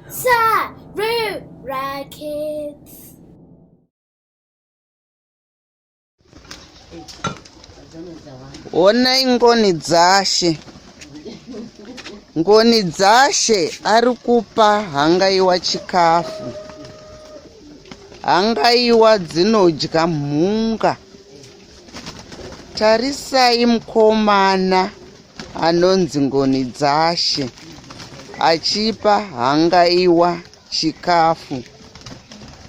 SARURA kids. Onai Ngonidzashe. Ngonidzashe ari kupa hangaiwa chikafu. Hangaiwa dzinodya mhunga. Tarisai mukomana anonzi Ngonidzashe achipa hangaiwa chikafu.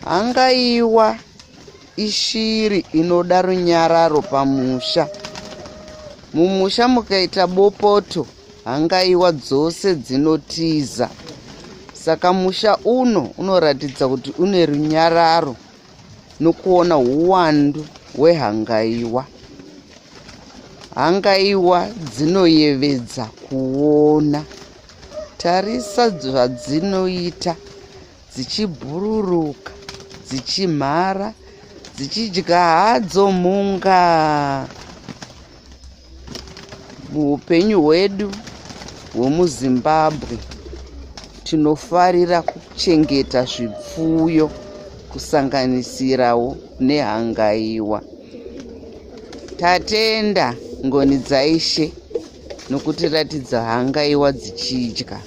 Hangaiwa ishiri inoda runyararo pamusha. Mumusha mukaita bopoto, hangaiwa dzose dzinotiza. Saka musha uno unoratidza kuti une runyararo nokuona huwandu hwehangaiwa. Hangaiwa dzinoyevedza kuona. Tarisa zvadzinoita, dzichibhururuka, dzichimhara, dzichidya hadzo mhunga. Muupenyu hwedu hwemuZimbabwe tinofarira kuchengeta zvipfuyo kusanganisirawo nehangaiwa. Tatenda Ngonidzashe nokutiratidza hangaiwa dzichidya.